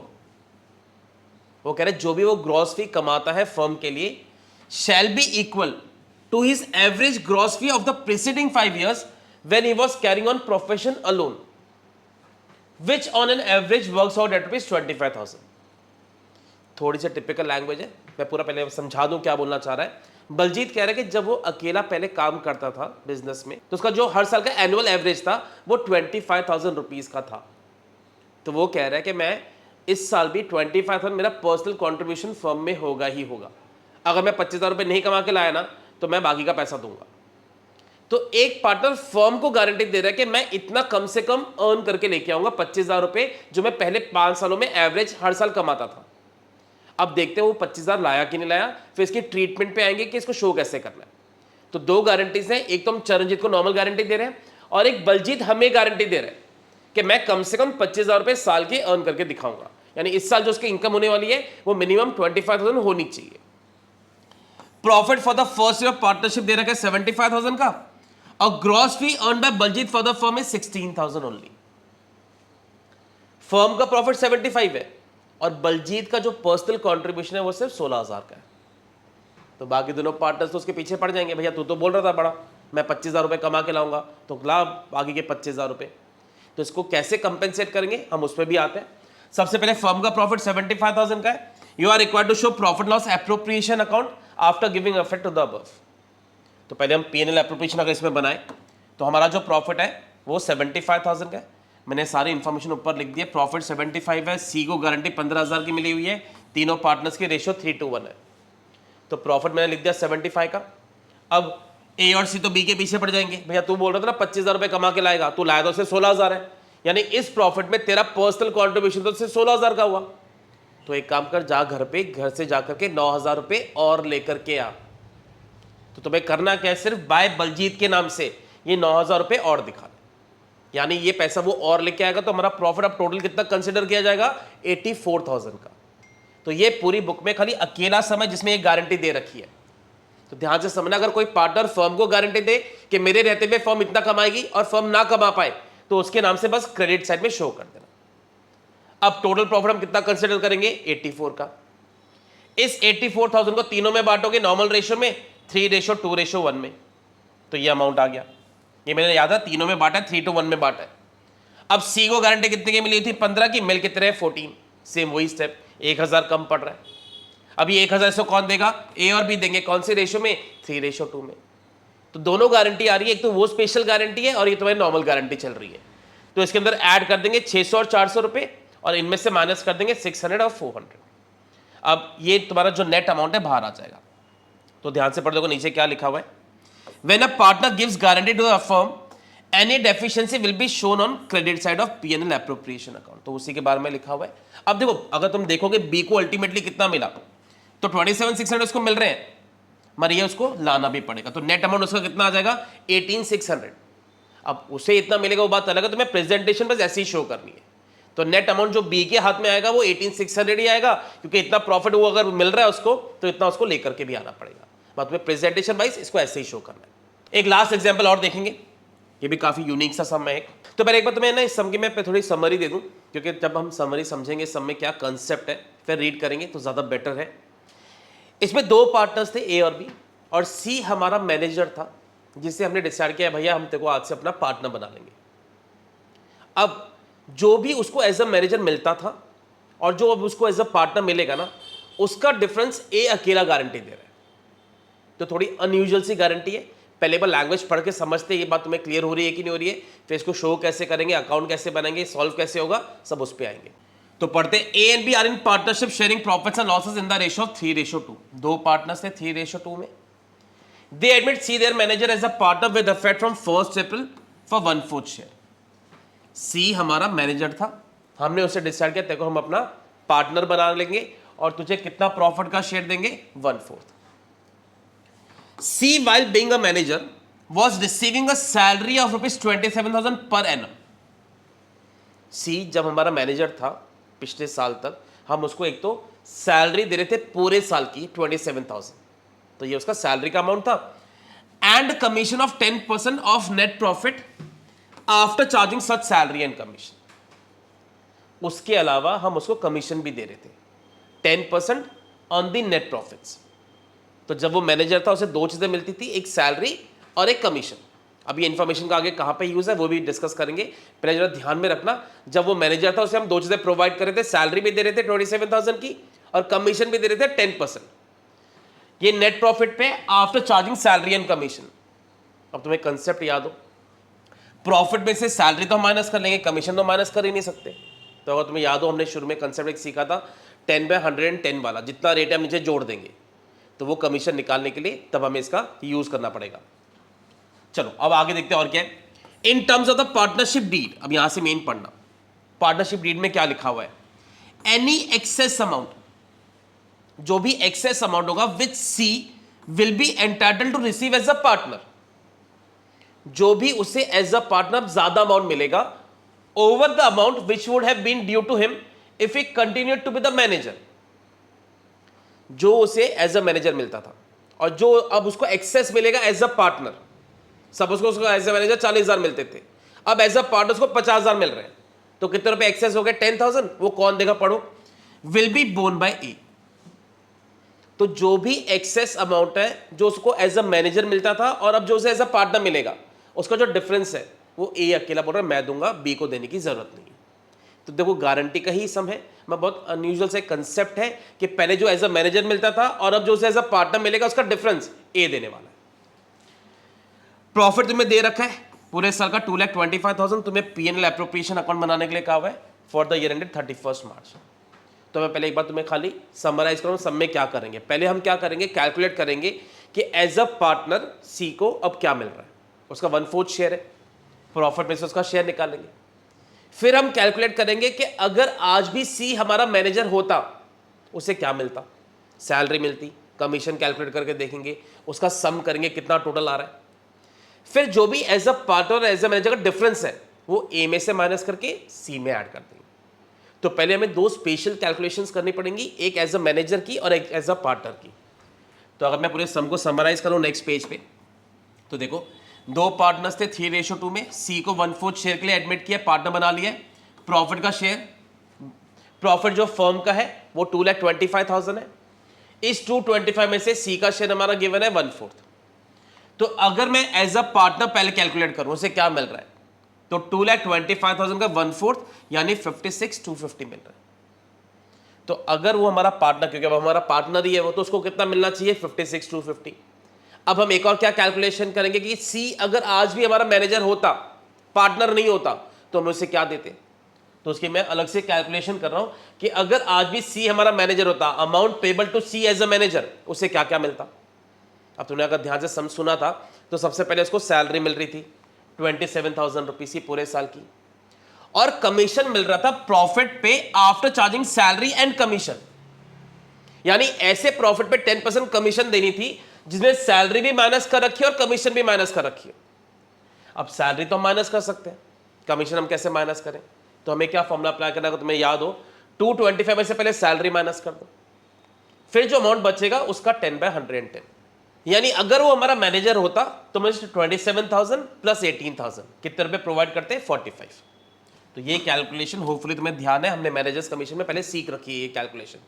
वो कह रहे हैं जो भी वो ग्रॉस फी कमाता है फर्म के लिए shall be equal to his average gross fee of the preceding 5 years when he was carrying on profession alone, which on an average works out at ₹25,000। थोड़ी सी टिपिकल लैंग्वेज है, मैं पूरा पहले समझा दूं क्या बोलना चाह रहा है। बलजीत कह रहा है कि जब वो अकेला पहले काम करता था बिजनेस में तो उसका जो हर साल का एनुअल एवरेज था वो 25,000 रुपीज का था। तो वो कह रहा है कि मैं इस साल भी 25,000 मेरा पर्सनल कंट्रीब्यूशन फर्म में होगा ही होगा। अगर मैं 25,000 रुपये नहीं कमा के लाया ना तो मैं बाकी का पैसा दूंगा। तो एक पार्टनर फर्म को गारंटी दे रहा है कि मैं इतना कम से कम अर्न करके लेके आऊंगा 25,000 रुपये, जो मैं पहले 5 सालों में एवरेज हर साल कमाता था। अब देखते हैं वो 25,000 लाया कि नहीं लाया, फिर इसकी ट्रीटमेंट पे आएंगे कि इसको शो कैसे करना है। तो दो गारंटीज हैं, एक तो हम चरणजीत को नॉर्मल गारंटी दे रहे हैं और एक बलजीत हमें गारंटी दे रहे हैं कि मैं कम से कम 25,000 रुपये साल की अर्न करके दिखाऊंगा। यानी इस साल जो उसकी इनकम होने वाली है वो मिनिमम 25,000 होनी चाहिए। Profit for the first year partnership दे रखा है 75,000 का, और gross fee earn by Baljeet for the firm is 16,000 only. Firm का प्रॉफिट 75 है और बलजीत का जो पर्सनल कंट्रीब्यूशन है वो सिर्फ 16,000 का है। तो बाकी दोनों पार्टनर्स तो उसके पीछे पड़ जाएंगे, भैया तू तो बोल रहा था बड़ा मैं 25,000 रुपये कमा के लाऊंगा, तो ला बाकी के 25,000 रुपये। तो इसको कैसे कंपेंसेट करेंगे हम उस पर भी आते हैं। सबसे पहले फर्म का प्रॉफिट 75,000 का है। You are required to show profit loss appropriation account after giving effect to the above. तो पहले हम P&L एप्रोप्रिएशन अगर इसमें बनाए तो हमारा जो प्रॉफिट है वो 75,000 का है। मैंने सारी इंफॉर्मेशन ऊपर लिख दी है। प्रॉफिट 75 है, सी को गारंटी 15,000 की मिली हुई है, तीनों पार्टनर्स की रेशियो 3:1 है। तो प्रॉफिट मैंने लिख दिया 75 का। अब ए और सी तो बी के पीछे पड़ जाएंगे, भैया तू बोल रहा था ना 25,000 रुपये कमा के लाएगा, तू लाया तो सिर्फ 16,000 है, यानी इस प्रॉफिट में तेरा पर्सनल कॉन्ट्रीब्यूशन तो सिर्फ 16,000 का हुआ। तो एक काम कर, जा घर से जाकर के 9,000 रुपये और लेकर के आ। तो तुम्हें करना क्या है, सिर्फ बाय बलजीत के नाम से ये 9,000 रुपये और दिखा दे, यानी ये पैसा वो और लेके आएगा। तो हमारा प्रॉफिट अब टोटल कितना कंसिडर किया जाएगा, 84,000 का। तो ये पूरी बुक में खाली अकेला समय जिसमें ये गारंटी दे रखी है। तो ध्यान से समझना, अगर कोई पार्टनर फर्म को गारंटी दे कि मेरे रहते हुए फर्म इतना कमाएगी और फर्म ना कमा पाए, तो उसके नाम से बस क्रेडिट साइड में शो कर देना। अब टोटल प्रॉफिट हम कितना कंसिडर करेंगे, 84 का। इस 84,000 को तीनों में बांटोगे नॉर्मल रेशियो में, 3:2:1 में, तो ये अमाउंट आ गया। ये मैंने याद है तीनों में बांटा है, 3:1 में बांटा है। अब सी को गारंटी कितने की मिली थी, 15 की, मिल कितने है 14। सेम वही स्टेप, 1,000 कम पड़ रहा है। अब ये 1,000 इसको कौन देगा, ए और बी देंगे। कौन से रेशियो में, 3:2 में। तो दोनों गारंटी आ रही है, एक तो वो स्पेशल गारंटी है और ये तुम्हारी नॉर्मल गारंटी चल रही है। तो इसके अंदर ऐड कर देंगे 600 और 400 रुपये, और इनमें से माइनस कर देंगे 600 और 400। अब ये तुम्हारा जो नेट अमाउंट है बाहर आ जाएगा। तो ध्यान से पढ़ देखो नीचे क्या लिखा हुआ है, when a partner gives guarantee to the firm any deficiency will be shown on credit side of P&L appropriation account. तो उसी के बारे में लिखा हुआ है। अब देखो, अगर तुम देखोगे बी को अल्टीमेटली कितना मिला, तो 27,600 उसको मिल रहे हैं, मगर ये उसको लाना भी पड़ेगा। तो नेट अमाउंट उसका कितना आ जाएगा, 18,600। अब उसे इतना मिलेगा वो बात अलग है, तुम्हें प्रेजेंटेशन बस ऐसी ही शो करनी है। तो नेट अमाउंट जो बी के हाथ में आएगा वो 18,600 ही आएगा, क्योंकि इतना प्रॉफिट वो अगर मिल रहा है उसको, तो इतना उसको लेकर के भी आना पड़ेगा। बात में प्रेजेंटेशन वाइज इसको ऐसे ही शो करना है। एक लास्ट एग्जांपल और देखेंगे, ये भी काफी यूनिक सा सम है एक। तो पहले एक बार तुम्हें ना इस सम की मैं थोड़ी समरी दे दूं, क्योंकि जब हम समरी समझेंगे सम में क्या कंसेप्ट है, फिर रीड करेंगे तो ज्यादा बेटर है। इसमें दो पार्टनर्स थे, ए और बी, और सी हमारा मैनेजर था, जिसे हमने डिसाइड किया भैया हम तेरे को आज से अपना पार्टनर बना लेंगे। अब जो भी उसको एज अ मैनेजर मिलता था और जो अब उसको एज अ पार्टनर मिलेगा ना, उसका डिफरेंस ए अकेला गारंटी दे रहा है। तो थोड़ी अनयूजुअल सी गारंटी है। पहले बार लैंग्वेज पढ़ के समझते ये बात तुम्हें क्लियर हो रही है कि नहीं हो रही है, फिर इसको शो कैसे करेंगे, अकाउंट कैसे बनाएंगे, सॉल्व कैसे होगा, सब उस पर आएंगे। तो पढ़ते A and B are in partnership sharing profits and losses in the ratio of 3:2। दो पार्टनर्स थे 3:2 में। They admit C their manager as a partner with effect from 1 April for 1/4 share. C हमारा मैनेजर था, हमने उसे decide किया तेरे को हम अपना पार्टनर बना लेंगे और तुझे कितना प्रॉफिट का शेयर देंगे, 1/4। सी while being a manager was receiving a salary of ₹27,000 per annum। सी जब हमारा मैनेजर था पिछले साल तक, हम उसको एक तो सैलरी दे रहे थे पूरे साल की 27,000, तो ये उसका सैलरी का अमाउंट था, and commission of 10% of net profit after charging such salary and commission. उसके अलावा हम उसको कमीशन भी दे रहे थे, 10% ऑन द नेट प्रॉफिट्स। तो जब वो मैनेजर था उसे दो चीजें मिलती थी, एक सैलरी और एक कमीशन। अब ये इन्फॉर्मेशन का आगे कहां पे यूज है वो भी डिस्कस करेंगे, पहले जरा ध्यान में रखना। जब वो मैनेजर था उसे हम दो चीजें प्रोवाइड कर रहे थे, सैलरी भी दे रहे थे 27,000 की और कमीशन भी दे रहे थे 10%। ये नेट प्रॉफिट पे after charging salary and commission. अब तुम्हें कंसेप्ट याद हो, प्रॉफिट में से सैलरी तो माइनस कर लेंगे, कमीशन तो माइनस कर ही नहीं सकते। तो अगर तुम्हें याद हो हमने शुरू में कंसेप्ट एक सीखा था 10/110 वाला, जितना रेट है हम नीचे जोड़ देंगे तो वो कमीशन निकालने के लिए तब हमें इसका यूज करना पड़ेगा। चलो अब आगे देखते हैं और क्या है। In terms of the partnership deed, अब यहां से मेन पढ़ना, पार्टनरशिप डीड में क्या लिखा हुआ है, एनी एक्सेस अमाउंट, जो भी एक्सेस अमाउंट होगा which C will be entitled to receive as a partner, जो भी उसे एज अ पार्टनर ज्यादा अमाउंट मिलेगा over the amount which would have been due to him if he continued to be the manager, जो उसे as a manager मिलता था और जो अब उसको एक्सेस मिलेगा एज अ पार्टनर। सपोज को उसको एज अ मैनेजर 40,000 मिलते थे, अब एज अ पार्टनर उसको 50,000 मिल रहे हैं, तो कितने रुपए एक्सेस हो गए 10,000, वो कौन देगा पढ़ो, विल बी बोन बाय ए। तो जो भी एक्सेस अमाउंट है जो उसको एज अ मैनेजर मिलता था और अब जो उसे एज अ पार्टनर मिलेगा, उसका जो डिफरेंस है वो ए अकेला बोल रहा है मैं दूंगा, बी को देने की जरूरत नहीं है। तो देखो गारंटी का ही सम है, मैं बहुत अनयूजुअल से कंसेप्ट है कि पहले जो एज अ मैनेजर मिलता था और अब जो उसे एज अ पार्टनर मिलेगा उसका डिफरेंस ए देने वाला है। प्रॉफिट तुम्हें दे रखा है पूरे साल का 2,25,000, तुम्हें पीएनएल एप्रोप्रिएशन अकाउंट बनाने के लिए कहा हुआ है फॉर द ईयर एंडेड 31 मार्च। तो मैं पहले एक बार तुम्हें खाली समराइज करूँ सब में क्या करेंगे। पहले हम क्या करेंगे, कैलकुलेट करेंगे कि एज अ पार्टनर सी को अब क्या मिल रहा है, उसका 1/4 शेयर है, प्रॉफिट में से उसका शेयर निकालेंगे। फिर हम कैलकुलेट करेंगे कि अगर आज भी सी हमारा मैनेजर होता उसे क्या मिलता, सैलरी मिलती, कमीशन कैलकुलेट करके देखेंगे, उसका सम करेंगे कितना टोटल आ रहा है। फिर जो भी as a partner as a manager का डिफरेंस है वो ए में से माइनस करके सी में ऐड कर देंगे। तो पहले हमें दो स्पेशल कैलकुलेशंस करनी पड़ेंगी, एक एज अ मैनेजर की और एक एज अ पार्टनर की। तो अगर मैं पूरे सम को समराइज करूं नेक्स्ट पेज पे, तो देखो दो पार्टनर्स थे 3:2 में, सी को 1/4 शेयर के लिए एडमिट किया, पार्टनर बना लिया। प्रॉफिट का शेयर, प्रॉफिट जो फर्म का है वो 2,25,000 है, इस 225 में से सी का शेयर हमारा गिवन है 1/4। तो अगर मैं एज अ पार्टनर पहले कैलकुलेट करूं उसे क्या मिल रहा है, तो 2,25,000 का 1/4 यानी 56,250 मिल रहा है। तो अगर वो हमारा पार्टनर, क्योंकि अब हमारा पार्टनर ही है वो, तो उसको कितना मिलना चाहिए 56,250। अब हम एक और क्या कैलकुलेशन करेंगे कि सी अगर आज भी हमारा मैनेजर होता, पार्टनर नहीं होता, तो हम उसे क्या देते। तो उसकी मैं अलग से कैलकुलेशन कर रहा हूं कि अगर आज भी सी हमारा मैनेजर होता, amount payable to C as a manager, उसे क्या क्या मिलता। अब तुमने अगर ध्यान से सम सुना था तो सबसे पहले उसको सैलरी मिल रही थी 27,000 रुपीज की पूरे साल की, और कमीशन मिल रहा था प्रॉफिट पे after charging salary and commission, यानी ऐसे प्रॉफिट पे 10% कमीशन देनी थी जिसमें सैलरी भी माइनस कर रखी है और कमीशन भी माइनस कर रखी है। अब सैलरी तो हम माइनस कर सकते हैं, कमीशन हम कैसे माइनस करें, तो हमें क्या फॉर्मूला अप्लाई करना है, तुम्हें याद हो 225 में से पहले सैलरी माइनस कर दो, फिर जो अमाउंट बचेगा उसका 10/110, यानी अगर वो हमारा मैनेजर होता तो मुझे 27,000 प्लस 18,000 कितने रुपए प्रोवाइड करते हैं 45। तो ये कैलकुलेशन होपफुली तुम्हें ध्यान है, हमने मैनेजर्स कमीशन में पहले सीख रखी है ये कैलकुलेशन।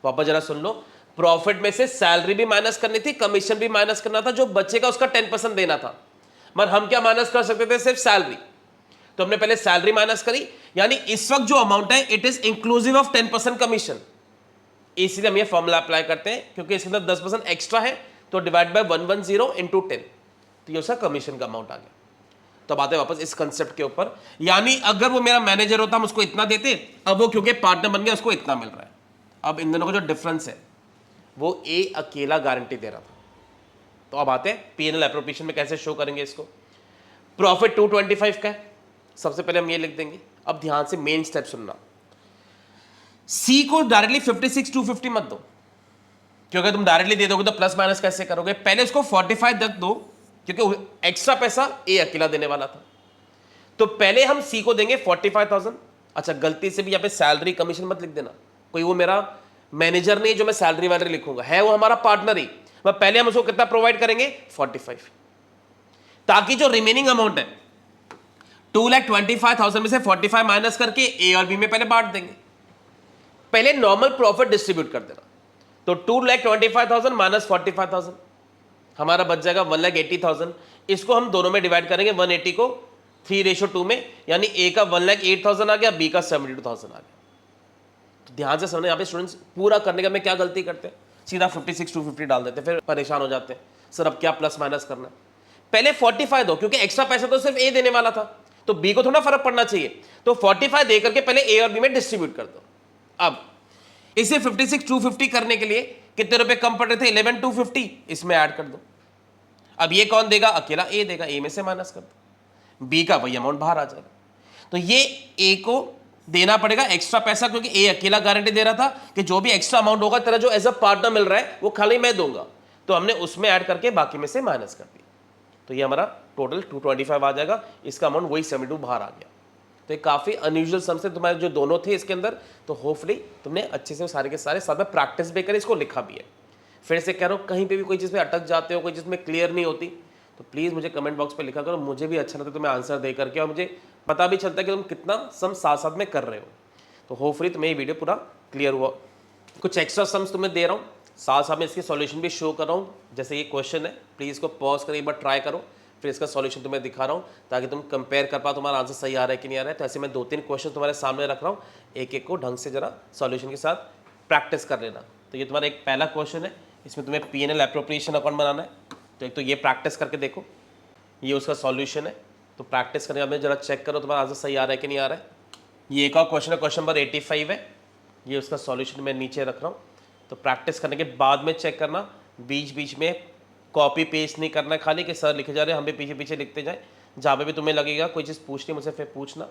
वापस जरा सुन लो, प्रॉफिट में से सैलरी भी माइनस करनी थी, कमीशन भी माइनस करना था, जो बचेगा उसका 10% देना था। मगर हम क्या माइनस कर सकते थे, सिर्फ सैलरी। तो हमने पहले सैलरी माइनस करी, यानी इस वक्त जो अमाउंट है it is inclusive of 10% commission, इसलिए हम ये फॉर्मूला अप्लाई करते हैं क्योंकि इसके अंदर 10% एक्स्ट्रा है, तो डिवाइड बाय 110 इंटू 10, तो ये उसका कमीशन का अमाउंट आ गया। तो बातें वापस इस कंसेप्ट के ऊपर, यानी अगर वो मेरा मैनेजर होता हम उसको इतना देते, अब वो क्योंकि पार्टनर बन गया उसको इतना मिल रहा है। अब इन दोनों का जो डिफरेंस है वो ए अकेला गारंटी दे रहा था। तो अब आते हैं पीएनएल एप्रोप्रिएशन में कैसे शो करेंगे इसको। प्रॉफिट 225 का है, सबसे पहले हम ये लिख देंगे। अब ध्यान से मेन स्टेप सुनना, सी को डायरेक्टली 56,250 मत दो, क्योंकि तुम डायरेक्टली दे दोगे तो प्लस माइनस कैसे करोगे, पहले उसको 45 रख दो क्योंकि एक्स्ट्रा पैसा ए अकेला देने वाला था। तो पहले हम सी को देंगे 45,000। अच्छा गलती से भी यहाँ पे सैलरी कमीशन मत लिख देना, कोई वो मेरा मैनेजर नहीं जो मैं सैलरी वैलरी लिखूंगा, है वो हमारा पार्टनर ही। पहले हम उसको कितना प्रोवाइड करेंगे 45, ताकि जो रिमेनिंग अमाउंट है 2,25,000 में से 45 माइनस करके ए और बी में पहले बांट देंगे। पहले नॉर्मल प्रॉफिट डिस्ट्रीब्यूट कर देना, तो 2,25,000 माइनस 45,000 हमारा बच जाएगा 1,80,000। इसको हम दोनों में डिवाइड करेंगे, 180 को 3:2 में, यानी ए का 1,08,000 आ गया, बी का 72,000 आ गया। तो ध्यान से समझना, यहाँ पे स्टूडेंट्स पूरा करने का में क्या गलती करते हैं, सीधा 56,250 डाल देते हैं, फिर परेशान हो जाते हैं सर अब क्या प्लस माइनस करना है। पहले 45 दो, क्योंकि एक्स्ट्रा पैसा तो सिर्फ ए देने वाला था, तो बी को थोड़ा फर्क पड़ना चाहिए, तो 45 दे करके पहले ए और बी में डिस्ट्रीब्यूट कर दो। अब इसे 56 250 करने के लिए कितने रुपए कम पड़ रहे थे, 11 250, इसमें ऐड कर दो। अब ये कौन देगा, अकेला ए देगा, ए में से माइनस कर दो, बी का वही अमाउंट बाहर आ जाएगा। तो ये ए को देना पड़ेगा एक्स्ट्रा पैसा, क्योंकि ए अकेला गारंटी दे रहा था कि जो भी एक्स्ट्रा अमाउंट होगा तेरा जो एज अ पार्टनर मिल रहा है वो खाली मैं दूंगा, तो हमने उसमें ऐड करके बाकी में से माइनस कर दिया। तो ये हमारा टोटल 225 आ जाएगा, इसका अमाउंट वही 72 बाहर आ गया। तो ये काफ़ी अनयूजुअल सम्स है तुम्हारे जो दोनों थे इसके अंदर, तो होपफुली तुमने अच्छे से सारे के सारे साथ में प्रैक्टिस भी करी, इसको लिखा भी है। फिर से कह रहा हूँ, कहीं पे भी कोई चीज़ पे अटक जाते हो, कोई चीज़ में क्लियर नहीं होती, तो प्लीज़ मुझे कमेंट बॉक्स पे लिखा करो, मुझे भी अच्छा लगता है तुम्हें आंसर दे करके, और मुझे पता भी चलता है कि तुम कितना सम साथ साथ में कर रहे हो। तो होपफुली तुम्हें ये वीडियो पूरा क्लियर हुआ। कुछ एक्स्ट्रा सम्स तुम्हें दे रहा हूँ, साथ साथ में इसकी सॉल्यूशन भी शो कर रहा हूँ। जैसे ये क्वेश्चन है, प्लीज़ इसको पॉज कर एक बार ट्राई करो, फिर इसका सॉल्यूशन तुम्हें दिखा रहा हूँ ताकि तुम कंपेयर कर पाओ तुम्हारा आंसर सही आ रहा है कि नहीं आ रहा है। तो ऐसे मैं 2-3 क्वेश्चन तुम्हारे सामने रख रहा हूँ, एक एक को ढंग से जरा सॉल्यूशन के साथ प्रैक्टिस कर लेना। तो ये तुम्हारा एक पहला क्वेश्चन है, इसमें तुम्हें P&L एप्रोप्रिएशन अकाउंट बनाना है। तो एक तो ये प्रैक्टिस करके देखो, ये उसका सॉल्यूशन है। तो प्रैक्टिस करने के बाद जरा चेक करो तुम्हारा आंसर सही आ रहा है कि नहीं आ रहा है। ये एक और क्वेश्चन है, क्वेश्चन नंबर 85 है, ये उसका सॉल्यूशन मैं नीचे रख रहा हूँ। तो प्रैक्टिस करने के बाद में चेक करना, बीच बीच में कॉपी पेस्ट नहीं करना है खाली कि सर लिखे जा रहे हैं हम भी पीछे पीछे लिखते जाएं। जहाँ पे भी तुम्हें लगेगा कोई चीज़ पूछनी मुझसे फिर पूछना।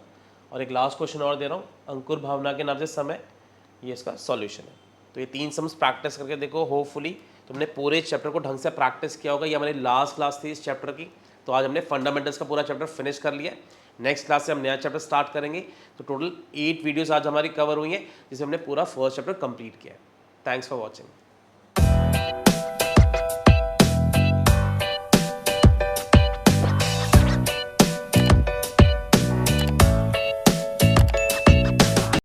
और एक लास्ट क्वेश्चन और दे रहा हूँ, अंकुर भावना के नाम से समय, ये इसका सॉल्यूशन है। तो ये 3 सम्स प्रैक्टिस करके देखो, होपफुली तुमने पूरे चैप्टर को ढंग से प्रैक्टिस किया होगा। ये हमारी लास्ट क्लास थी इस चैप्टर की, तो आज हमने फंडामेंटल्स का पूरा चैप्टर फिनिश कर लिया। नेक्स्ट क्लास से हम नया चैप्टर स्टार्ट करेंगे। तो टोटल 8 वीडियोस आज हमारी कवर हुई हैं, जिसे हमने पूरा फर्स्ट चैप्टर कंप्लीट किया है। Thanks for watching.